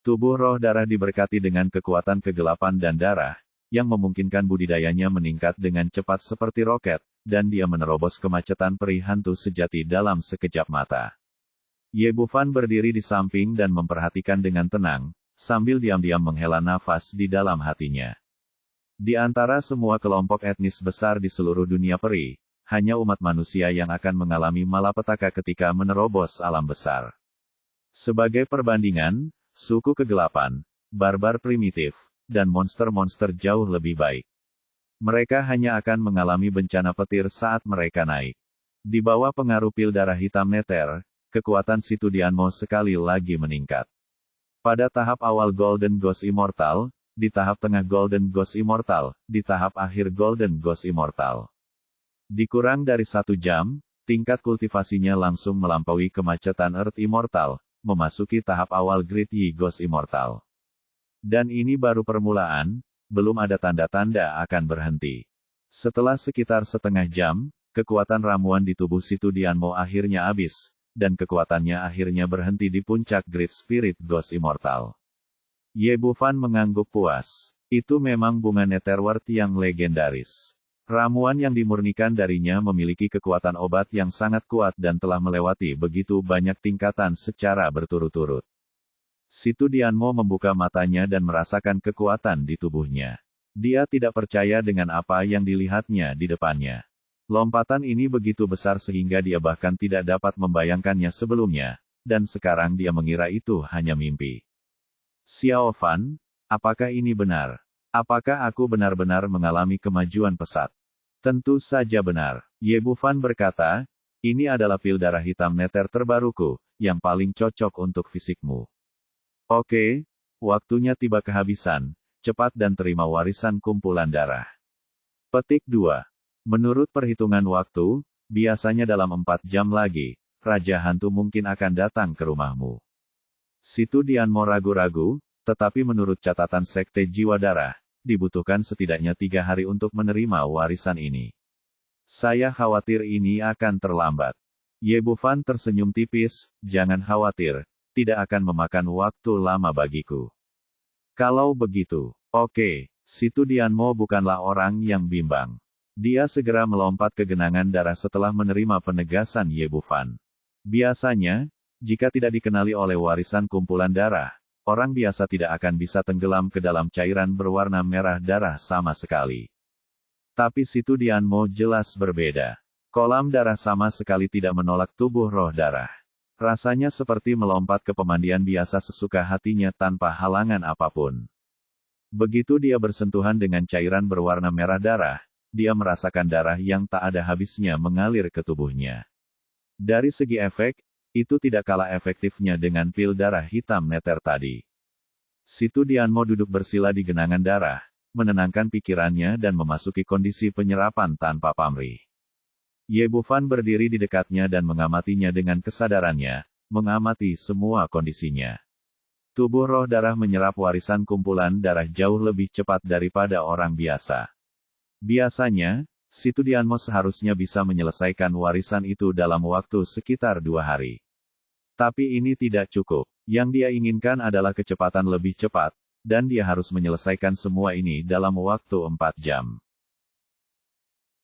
Tubuh roh darah diberkati dengan kekuatan kegelapan dan darah, yang memungkinkan budidayanya meningkat dengan cepat seperti roket, dan dia menerobos kemacetan peri hantu sejati dalam sekejap mata. Ye Bufan berdiri di samping dan memperhatikan dengan tenang, sambil diam-diam menghela nafas di dalam hatinya. Di antara semua kelompok etnis besar di seluruh dunia peri, hanya umat manusia yang akan mengalami malapetaka ketika menerobos alam besar. Sebagai perbandingan, suku kegelapan, barbar primitif, dan monster-monster jauh lebih baik. Mereka hanya akan mengalami bencana petir saat mereka naik. Di bawah pengaruh pil darah hitam neter, kekuatan Situ Dianmo sekali lagi meningkat. Pada tahap awal Golden Ghost Immortal, di tahap tengah Golden Ghost Immortal, di tahap akhir Golden Ghost Immortal. Dikurang dari 1 jam, tingkat kultivasinya langsung melampaui kemacetan Earth Immortal, memasuki tahap awal Great Yi Ghost Immortal. Dan ini baru permulaan, belum ada tanda-tanda akan berhenti. Setelah sekitar setengah jam, kekuatan ramuan di tubuh Situ Dianmo akhirnya habis, dan kekuatannya akhirnya berhenti di puncak Great Spirit Ghost Immortal. Ye Bufan mengangguk puas. Itu memang bunga netherwort yang legendaris. Ramuan yang dimurnikan darinya memiliki kekuatan obat yang sangat kuat dan telah melewati begitu banyak tingkatan secara berturut-turut. Situ Dianmo membuka matanya dan merasakan kekuatan di tubuhnya. Dia tidak percaya dengan apa yang dilihatnya di depannya. Lompatan ini begitu besar sehingga dia bahkan tidak dapat membayangkannya sebelumnya, dan sekarang dia mengira itu hanya mimpi. Xiao Fan, apakah ini benar? Apakah aku benar-benar mengalami kemajuan pesat? Tentu saja benar. Ye Bufan berkata, ini adalah pil darah hitam neter terbaruku, yang paling cocok untuk fisikmu. Oke, waktunya tiba kehabisan, cepat dan terima warisan kumpulan darah. Petik 2. Menurut perhitungan waktu, biasanya dalam 4 jam lagi, Raja Hantu mungkin akan datang ke rumahmu. Situ Dianmo ragu-ragu, Tetapi menurut catatan Sekte Jiwa Darah, dibutuhkan setidaknya 3 hari untuk menerima warisan ini. Saya khawatir ini akan terlambat. Ye Bufan tersenyum tipis, jangan khawatir, tidak akan memakan waktu lama bagiku. Kalau begitu, oke, si Tu Dianmo bukanlah orang yang bimbang. Dia segera melompat ke genangan darah setelah menerima penegasan Ye Bufan. Biasanya, jika tidak dikenali oleh warisan kumpulan darah, orang biasa tidak akan bisa tenggelam ke dalam cairan berwarna merah darah sama sekali. Tapi si Tu Dianmo jelas berbeda. Kolam darah sama sekali tidak menolak tubuh roh darah. Rasanya seperti melompat ke pemandian biasa sesuka hatinya tanpa halangan apapun. Begitu dia bersentuhan dengan cairan berwarna merah darah, dia merasakan darah yang tak ada habisnya mengalir ke tubuhnya. Dari segi efek, itu tidak kalah efektifnya dengan pil darah hitam neter tadi. Si Tu Dianmo duduk bersila di genangan darah, menenangkan pikirannya dan memasuki kondisi penyerapan tanpa pamrih. Ye Bufan berdiri di dekatnya dan mengamatinya dengan kesadarannya, mengamati semua kondisinya. Tubuh roh darah menyerap warisan kumpulan darah jauh lebih cepat daripada orang biasa. Biasanya, si Tu Dianmo seharusnya bisa menyelesaikan warisan itu dalam waktu sekitar 2 hari. Tapi ini tidak cukup. Yang dia inginkan adalah kecepatan lebih cepat, dan dia harus menyelesaikan semua ini dalam waktu 4 jam.